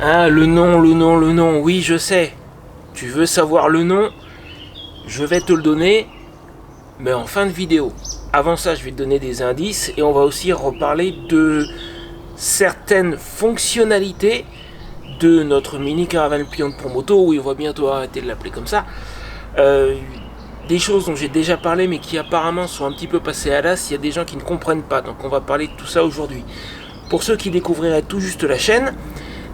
Ah, le nom, oui, je sais. Tu veux savoir le nom? Je vais te le donner, mais en fin de vidéo. Avant ça, je vais te donner des indices et on va aussi reparler de certaines fonctionnalités de notre mini caravane pliante pour moto. Oui, on va bientôt arrêter de l'appeler comme ça. Des choses dont j'ai déjà parlé mais qui apparemment sont un petit peu passées à l'as. Il y a des gens qui ne comprennent pas, donc on va parler de tout ça aujourd'hui. Pour ceux qui découvriraient tout juste la chaîne,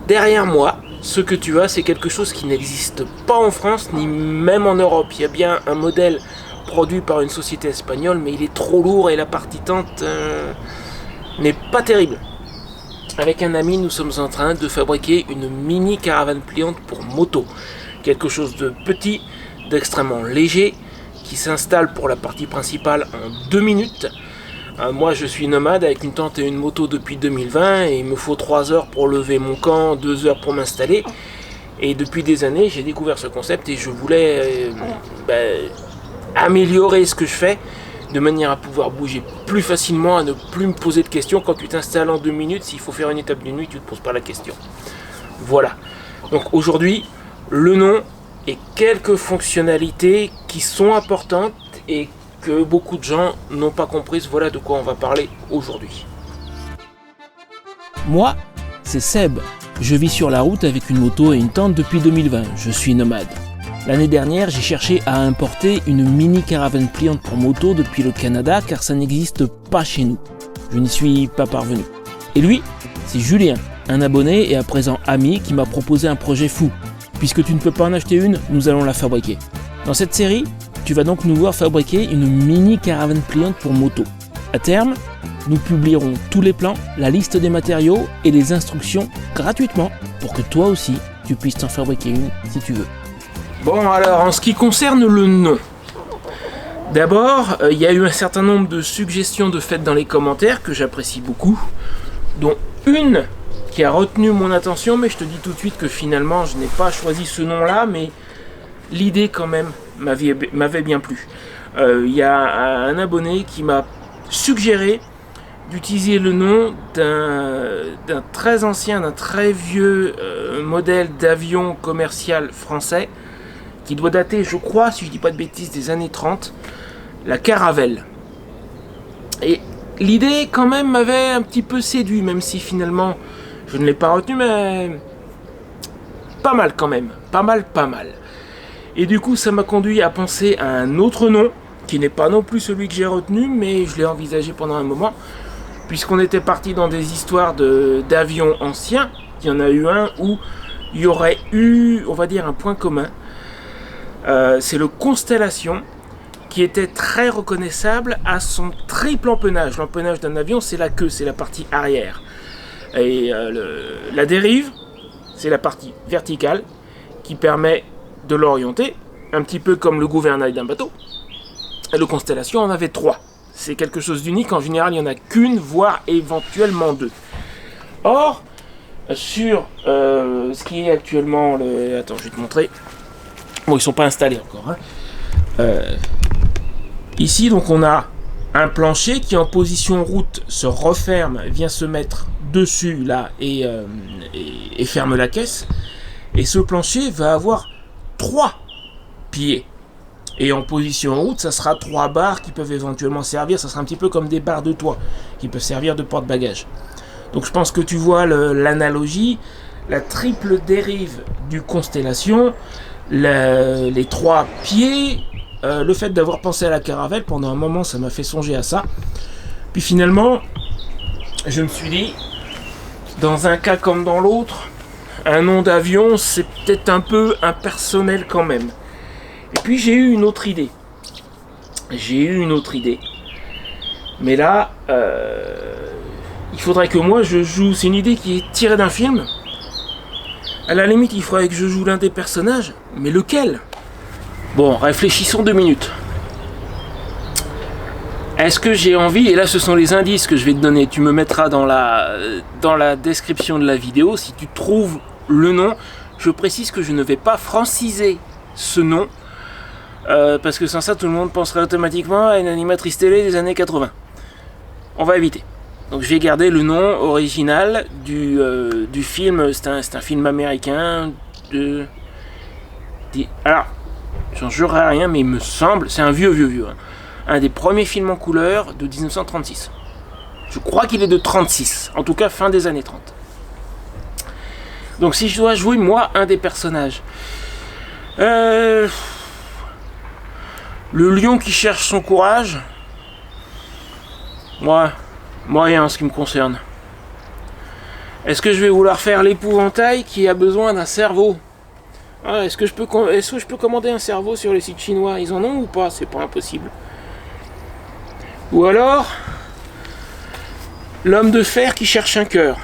derrière moi, ce que tu as, c'est quelque chose qui n'existe pas en France, ni même en Europe. Il y a bien un modèle produit par une société espagnole, mais il est trop lourd et la partie tente n'est pas terrible. Avec un ami, nous sommes en train de fabriquer une mini caravane pliante pour moto. Quelque chose de petit, d'extrêmement léger, qui s'installe pour la partie principale en 2 minutes. Moi je suis nomade avec une tente et une moto depuis 2020 et il me faut 3 heures pour lever mon camp, 2 heures pour m'installer. Et depuis des années j'ai découvert ce concept et je voulais améliorer ce que je fais de manière à pouvoir bouger plus facilement, à ne plus me poser de questions. Quand tu t'installes en 2 minutes, s'il faut faire une étape d'une nuit, tu ne te poses pas la question. Voilà. Donc aujourd'hui, le nom et quelques fonctionnalités qui sont importantes et que beaucoup de gens n'ont pas comprises. Voilà de quoi on va parler aujourd'hui. Moi, c'est Seb. Je vis sur la route avec une moto et une tente depuis 2020. Je suis nomade. L'année dernière, j'ai cherché à importer une mini caravane pliante pour moto depuis le Canada car ça n'existe pas chez nous. Je n'y suis pas parvenu. Et lui, c'est Julien, un abonné et à présent ami qui m'a proposé un projet fou. Puisque tu ne peux pas en acheter une, nous allons la fabriquer. Dans cette série, tu vas donc nous voir fabriquer une mini caravane pliante pour moto. À terme, nous publierons tous les plans, la liste des matériaux et les instructions gratuitement pour que toi aussi, tu puisses t'en fabriquer une si tu veux. Bon alors, en ce qui concerne le nom, d'abord, il y a eu un certain nombre de suggestions de faites dans les commentaires que j'apprécie beaucoup, dont une qui a retenu mon attention, mais je te dis tout de suite que finalement je n'ai pas choisi ce nom-là, mais l'idée quand même m'avait bien plu. Il y a un abonné qui m'a suggéré d'utiliser le nom d'un très ancien, d'un très vieux modèle d'avion commercial français, qui doit dater, je crois, si je dis pas de bêtises, des années 30, la Caravelle. Et l'idée quand même m'avait un petit peu séduit, même si finalement je ne l'ai pas retenu, mais pas mal quand même, pas mal. Et du coup ça m'a conduit à penser à un autre nom, qui n'est pas non plus celui que j'ai retenu, mais je l'ai envisagé pendant un moment, puisqu'on était parti dans des histoires d'avions anciens. Il y en a eu un où il y aurait eu, on va dire, un point commun. C'est le Constellation, qui était très reconnaissable à son triple empennage. L'empennage d'un avion, c'est la queue, c'est la partie arrière. Et la dérive, c'est la partie verticale qui permet de l'orienter, un petit peu comme le gouvernail d'un bateau. Et le Constellation en avait 3. C'est quelque chose d'unique, en général il n'y en a qu'une, voire éventuellement 2. Or, sur ce qui est actuellement le... Attends, je vais te montrer. Bon, ils ne sont pas installés encore. Ici, donc, on a un plancher qui, en position route, se referme, vient se mettre dessus, là, et ferme la caisse. Et ce plancher va avoir 3 pieds. Et en position route, ça sera 3 barres qui peuvent éventuellement servir. Ça sera un petit peu comme des barres de toit qui peuvent servir de porte-bagages. Donc, je pense que tu vois l'analogie. La triple dérive du Constellation, les 3 pieds, le fait d'avoir pensé à la Caravelle, pendant un moment ça m'a fait songer à ça. Puis finalement, je me suis dit, dans un cas comme dans l'autre, un nom d'avion c'est peut-être un peu impersonnel quand même. Et puis j'ai eu une autre idée. Mais là, il faudrait que moi je joue, c'est une idée qui est tirée d'un film. À la limite, il faudrait que je joue l'un des personnages, mais lequel? Bon, réfléchissons 2 minutes. Est-ce que j'ai envie, et là ce sont les indices que je vais te donner, tu me mettras dans la description de la vidéo, si tu trouves le nom, je précise que je ne vais pas franciser ce nom, parce que sans ça tout le monde penserait automatiquement à une animatrice télé des années 80. On va éviter. Donc j'ai gardé le nom original du film. C'est un film américain alors, j'en jurerai rien, mais il me semble, c'est un vieux, hein. Un des premiers films en couleur de 1936. Je crois qu'il est de 36, en tout cas fin des années 30. Donc si je dois jouer moi un des personnages, le lion qui cherche son courage, moyen en ce qui me concerne. Est-ce que je vais vouloir faire l'épouvantail qui a besoin d'un cerveau? Est-ce que je peux commander un cerveau sur les sites chinois? Ils en ont ou pas? C'est pas impossible. Ou alors l'homme de fer qui cherche un cœur.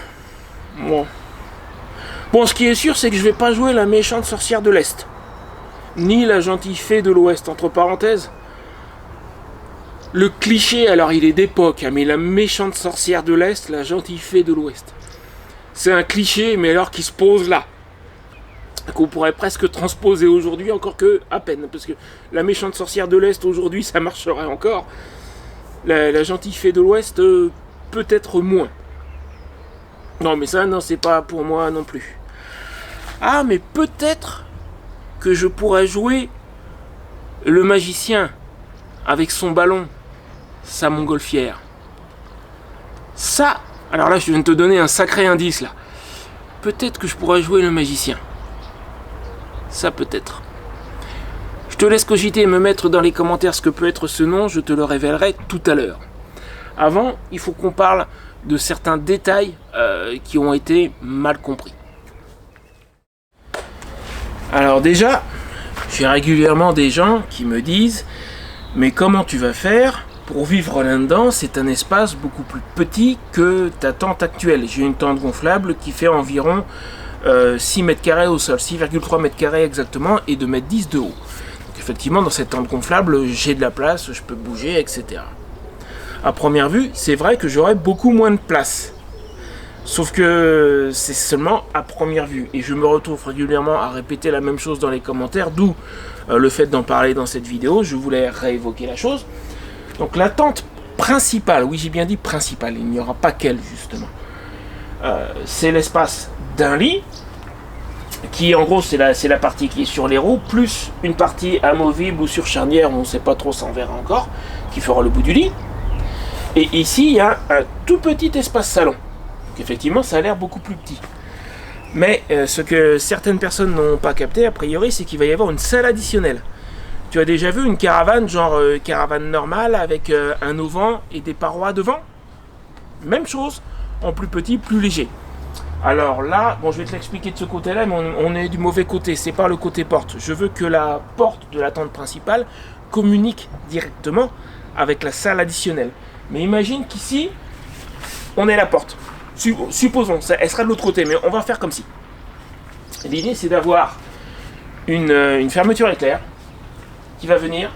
Bon, ce qui est sûr, c'est que je vais pas jouer la méchante sorcière de l'Est, ni la gentille fée de l'Ouest. Entre parenthèses, le cliché, alors il est d'époque, hein, mais la méchante sorcière de l'Est, la gentille fée de l'Ouest, c'est un cliché, mais alors qui se pose là, qu'on pourrait presque transposer aujourd'hui, encore que à peine, parce que la méchante sorcière de l'Est aujourd'hui, ça marcherait encore. La gentille fée de l'Ouest, peut-être moins. Non, mais ça, non, c'est pas pour moi non plus. Ah, mais peut-être que je pourrais jouer le magicien avec son ballon, sa montgolfière. Ça, alors là, je viens de te donner un sacré indice, là. Peut-être que je pourrais jouer le magicien. Ça, peut-être. Je te laisse cogiter et me mettre dans les commentaires ce que peut être ce nom, je te le révélerai tout à l'heure. Avant, il faut qu'on parle de certains détails qui ont été mal compris. Alors déjà, j'ai régulièrement des gens qui me disent « Mais comment tu vas faire pour vivre là-dedans? C'est un espace beaucoup plus petit que ta tente actuelle. » J'ai une tente gonflable qui fait environ 6 mètres carrés au sol, 6,3 mètres carrés exactement, et 2,10 mètres de haut. Donc effectivement, dans cette tente gonflable, j'ai de la place, je peux bouger, etc. À première vue, c'est vrai que j'aurais beaucoup moins de place. Sauf que c'est seulement à première vue. Et je me retrouve régulièrement à répéter la même chose dans les commentaires, d'où le fait d'en parler dans cette vidéo. Je voulais réévoquer la chose. Donc la tente principale, oui j'ai bien dit principale, il n'y aura pas qu'elle justement. C'est l'espace d'un lit, qui en gros c'est la partie qui est sur les roues, plus une partie amovible ou sur charnière, on ne sait pas trop, ça on verra encore, qui fera le bout du lit. Et ici il y a un tout petit espace salon. Donc effectivement ça a l'air beaucoup plus petit. Mais ce que certaines personnes n'ont pas capté a priori, c'est qu'il va y avoir une salle additionnelle. Tu as déjà vu une caravane, genre caravane normale avec un auvent et des parois devant? Même chose, en plus petit, plus léger. Alors là, bon je vais te l'expliquer de ce côté-là, mais on est du mauvais côté, c'est pas le côté porte. Je veux que la porte de la tente principale communique directement avec la salle additionnelle. Mais imagine qu'ici, on est la porte. Supposons, elle sera de l'autre côté, mais on va faire comme si. L'idée c'est d'avoir une fermeture éclair qui va venir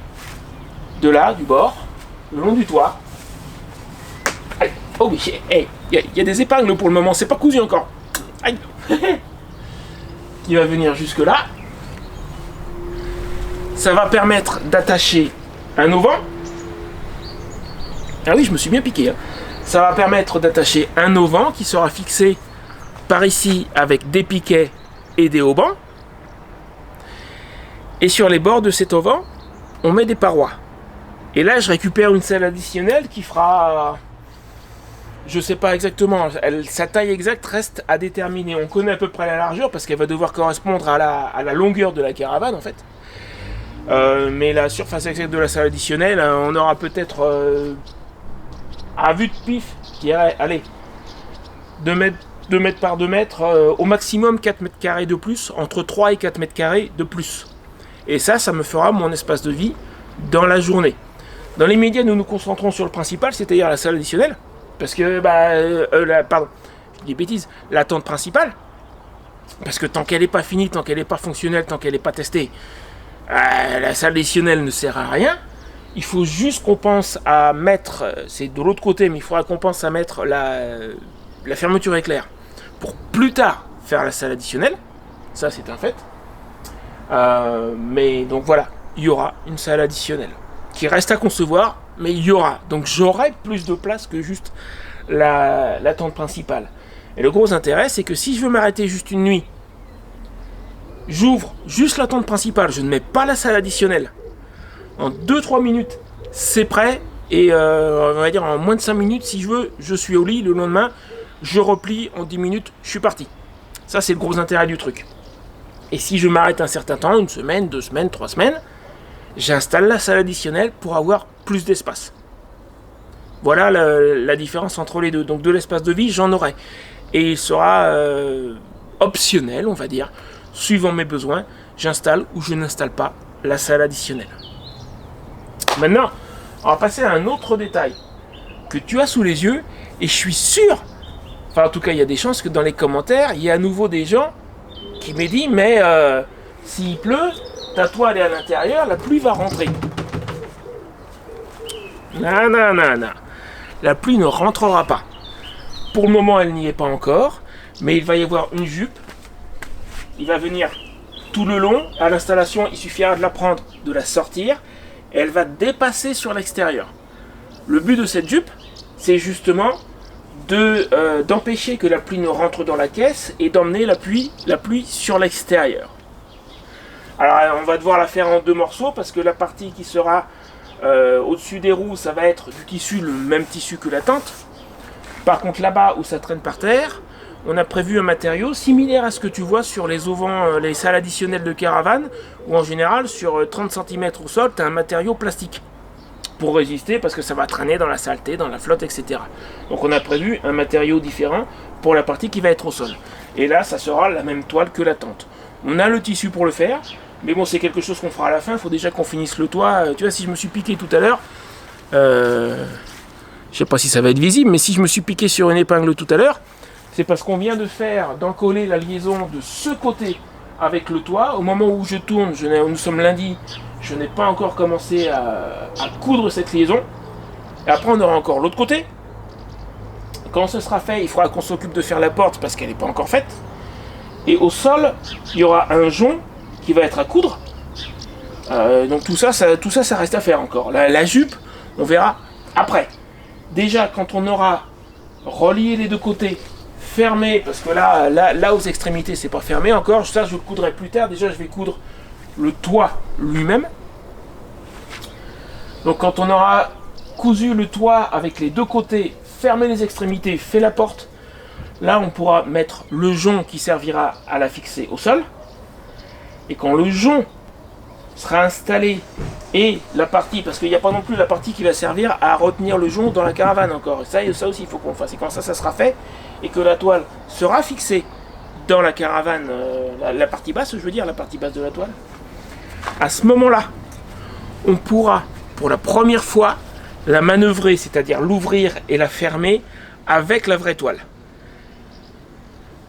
de là, du bord, le long du toit. Aïe. Oh oui, hey, y a des épingles pour le moment, c'est pas cousu encore. Aïe. Qui va venir jusque là. Ça va permettre d'attacher un auvent. Ah oui, je me suis bien piqué. Hein. Ça va permettre d'attacher un auvent qui sera fixé par ici avec des piquets et des haubans. Et sur les bords de cet auvent, on met des parois. Et là, je récupère une salle additionnelle qui fera... Je sais pas exactement, sa taille exacte reste à déterminer. On connaît à peu près la largeur parce qu'elle va devoir correspondre à la longueur de la caravane en fait. Mais la surface exacte de la salle additionnelle, on aura peut-être à vue de pif, qui irait, allez, 2 mètres par 2 mètres, au maximum 4 mètres carrés de plus, entre 3 et 4 mètres carrés de plus. Et ça me fera mon espace de vie dans la journée. Dans les médias, nous nous concentrons sur le principal, c'est-à-dire la salle additionnelle. Parce que, pardon, je dis des bêtises, la tente principale, parce que tant qu'elle n'est pas finie, tant qu'elle n'est pas fonctionnelle, tant qu'elle n'est pas testée, la salle additionnelle ne sert à rien. Il faut juste qu'on pense à mettre, c'est de l'autre côté, mais il faudra qu'on pense à mettre la fermeture éclair pour plus tard faire la salle additionnelle. Ça, c'est un fait. Mais donc voilà, il y aura une salle additionnelle qui reste à concevoir, mais il y aura. Donc j'aurai plus de place que juste la tente principale. Et le gros intérêt, c'est que si je veux m'arrêter juste une nuit, j'ouvre juste la tente principale, je ne mets pas la salle additionnelle. En 2-3 minutes, c'est prêt. Et on va dire en moins de 5 minutes, si je veux, je suis au lit. Le lendemain, je replie en 10 minutes, je suis parti. Ça, c'est le gros intérêt du truc. Et si je m'arrête un certain temps, 1 semaine, 2 semaines, 3 semaines, j'installe la salle additionnelle pour avoir plus d'espace. Voilà la différence entre les deux. Donc de l'espace de vie, j'en aurai. Et il sera optionnel, on va dire, suivant mes besoins, j'installe ou je n'installe pas la salle additionnelle. Maintenant, on va passer à un autre détail que tu as sous les yeux, et je suis sûr, enfin en tout cas il y a des chances que dans les commentaires, il y a à nouveau des gens qui me disent mais s'il pleut, ta toile est à l'intérieur, la pluie va rentrer. Non, non, non, non. La pluie ne rentrera pas. Pour le moment, elle n'y est pas encore, mais il va y avoir une jupe. Il va venir tout le long. À l'installation, il suffira de la prendre, de la sortir, et elle va dépasser sur l'extérieur. Le but de cette jupe, c'est justement d'empêcher que la pluie ne rentre dans la caisse et d'emmener la pluie sur l'extérieur. Alors, on va devoir la faire en 2 morceaux parce que la partie qui sera au-dessus des roues, ça va être du tissu, le même tissu que la tente. Par contre, là-bas où ça traîne par terre, on a prévu un matériau similaire à ce que tu vois sur les auvents, les salles additionnelles de caravane, où en général, sur 30 cm au sol, tu as un matériau plastique pour résister, parce que ça va traîner dans la saleté, dans la flotte, etc. Donc on a prévu un matériau différent pour la partie qui va être au sol. Et là, ça sera la même toile que la tente. On a le tissu pour le faire, mais bon, c'est quelque chose qu'on fera à la fin. Il faut déjà qu'on finisse le toit. Tu vois, si je me suis piqué tout à l'heure, je sais pas si ça va être visible, mais si je me suis piqué sur une épingle tout à l'heure, c'est parce qu'on vient d'encoller la liaison de ce côté avec le toit. Au moment où je tourne, nous sommes lundi, je n'ai pas encore commencé à coudre cette liaison. Et après, on aura encore l'autre côté. Quand ce sera fait, il faudra qu'on s'occupe de faire la porte parce qu'elle n'est pas encore faite. Et au sol, il y aura un jonc qui va être à coudre. Donc tout ça, ça reste à faire encore. La jupe, on verra après. Déjà, quand on aura relié les deux côtés, fermé, parce que là aux extrémités, c'est pas fermé encore. Ça, je le coudrai plus tard. Déjà, je vais coudre le toit lui-même. Donc quand on aura cousu le toit avec les deux côtés, fermé les extrémités, fait la porte, là on pourra mettre le jonc qui servira à la fixer au sol. Et quand le jonc sera installé et la partie, parce qu'il n'y a pas non plus la partie qui va servir à retenir le jonc dans la caravane encore. Ça aussi il faut qu'on fasse. Et quand ça sera fait et que la toile sera fixée dans la caravane, la partie basse, je veux dire, la partie basse de la toile, à ce moment-là, on pourra, pour la première fois, la manœuvrer, c'est-à-dire l'ouvrir et la fermer avec la vraie toile.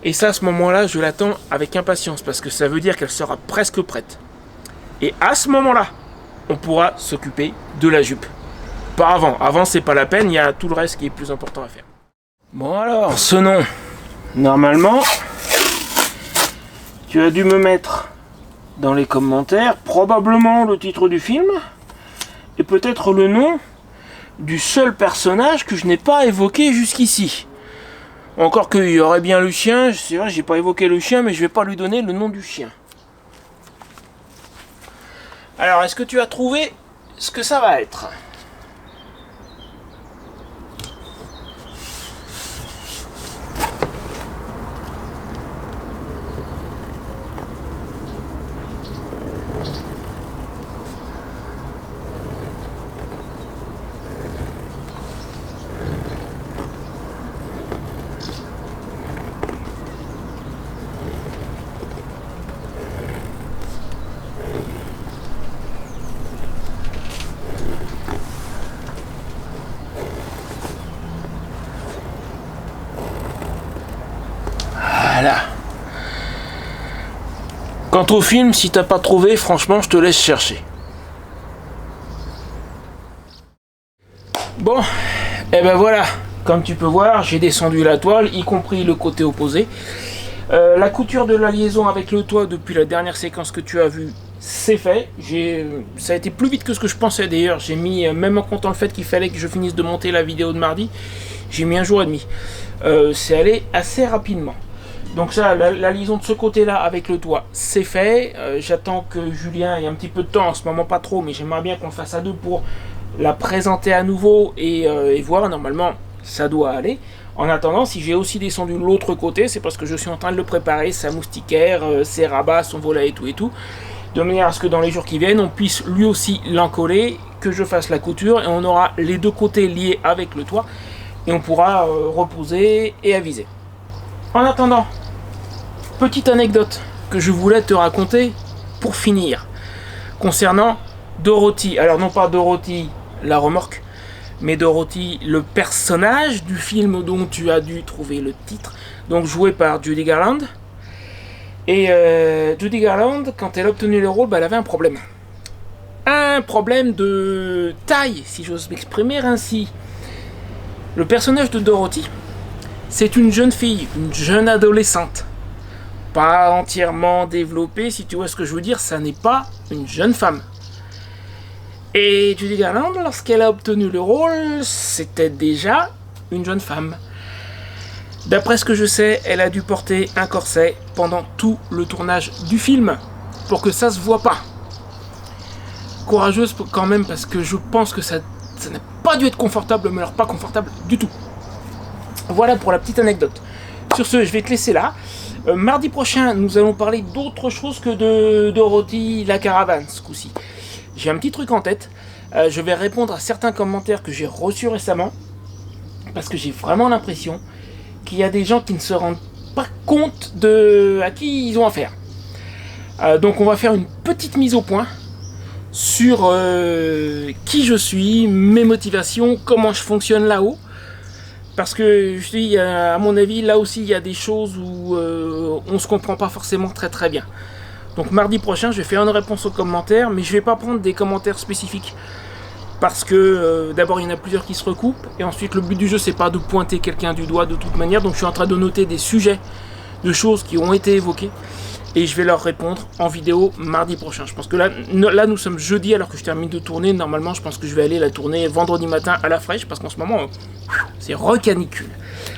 Et ça, à ce moment-là, je l'attends avec impatience, parce que ça veut dire qu'elle sera presque prête. Et à ce moment-là, on pourra s'occuper de la jupe. Pas avant. Avant, c'est pas la peine, il y a tout le reste qui est plus important à faire. Bon alors, ce nom, normalement, tu as dû me mettre dans les commentaires probablement le titre du film et peut-être le nom du seul personnage que je n'ai pas évoqué jusqu'ici. Encore qu'il y aurait bien le chien, c'est vrai, j'ai pas évoqué le chien, mais je vais pas lui donner le nom du chien. Alors, est-ce que tu as trouvé ce que ça va être ? Voilà. Quant au film, si t'as pas trouvé, franchement, je te laisse chercher. Bon, et ben voilà. Comme tu peux voir, j'ai descendu la toile, y compris le côté opposé. La couture de la liaison avec le toit depuis la dernière séquence que tu as vue, c'est fait. Ça a été plus vite que ce que je pensais d'ailleurs. J'ai mis, même en comptant le fait qu'il fallait que je finisse de monter la vidéo de mardi, J'ai mis 1 jour et demi. C'est allé assez rapidement. Donc ça, la liaison de ce côté-là avec le toit, c'est fait. J'attends que Julien ait un petit peu de temps, en ce moment pas trop, mais j'aimerais bien qu'on le fasse à deux pour la présenter à nouveau et voir. Normalement, ça doit aller. En attendant, si j'ai aussi descendu de l'autre côté, c'est parce que je suis en train de le préparer, sa moustiquaire, ses rabats, son volet et tout, de manière à ce que dans les jours qui viennent, on puisse lui aussi l'encoller, que je fasse la couture, et on aura les deux côtés liés avec le toit, et on pourra reposer et aviser. En attendant, petite anecdote que je voulais te raconter pour finir, concernant Dorothy. Alors non pas Dorothy la remorque, mais Dorothy, le personnage du film dont tu as dû trouver le titre, donc joué par Judy Garland. Et Judy Garland, quand elle a obtenu le rôle, elle avait un problème. Un problème de taille, si j'ose m'exprimer ainsi. Le personnage de Dorothy, c'est une jeune fille, une jeune adolescente. Pas entièrement développée, si tu vois ce que je veux dire, ça n'est pas une jeune femme. Et Judy Garland, lorsqu'elle a obtenu le rôle, c'était déjà une jeune femme. D'après ce que je sais, elle a dû porter un corset pendant tout le tournage du film, pour que ça se voit pas. Courageuse quand même, parce que je pense que ça n'a pas dû être confortable, mais alors pas confortable du tout. Voilà pour la petite anecdote. Sur ce, je vais te laisser là. Mardi prochain, nous allons parler d'autre chose que de Dorothy la caravane, ce coup-ci. J'ai un petit truc en tête. Je vais répondre à certains commentaires que j'ai reçus récemment, parce que j'ai vraiment l'impression qu'il y a des gens qui ne se rendent pas compte à qui ils ont affaire. Donc on va faire une petite mise au point sur qui je suis, mes motivations, comment je fonctionne là-haut. Parce que je dis, à mon avis, là aussi il y a des choses où on ne se comprend pas forcément très très bien. Donc mardi prochain, je vais faire une réponse aux commentaires, mais je ne vais pas prendre des commentaires spécifiques. Parce que d'abord il y en a plusieurs qui se recoupent, et ensuite le but du jeu c'est pas de pointer quelqu'un du doigt de toute manière, donc je suis en train de noter des sujets de choses qui ont été évoquées, et je vais leur répondre en vidéo mardi prochain. Je pense que là nous sommes jeudi alors que je termine de tourner, normalement je pense que je vais aller la tourner vendredi matin à la fraîche, parce qu'en ce moment c'est recanicule.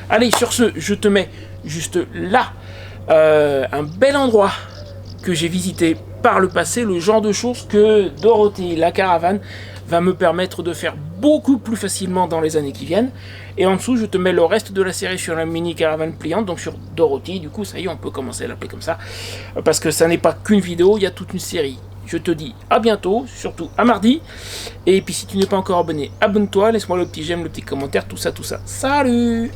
Allez, sur ce, je te mets juste là un bel endroit que j'ai visité par le passé, le genre de choses que Dorothy la caravane va me permettre de faire beaucoup plus facilement dans les années qui viennent. Et en dessous, je te mets le reste de la série sur la mini caravane pliante, donc sur Dorothy. Du coup, ça y est, on peut commencer à l'appeler comme ça, parce que ça n'est pas qu'une vidéo, il y a toute une série. Je te dis à bientôt, surtout à mardi. Et puis si tu n'es pas encore abonné, abonne-toi, laisse-moi le petit j'aime, le petit commentaire, tout ça. Salut!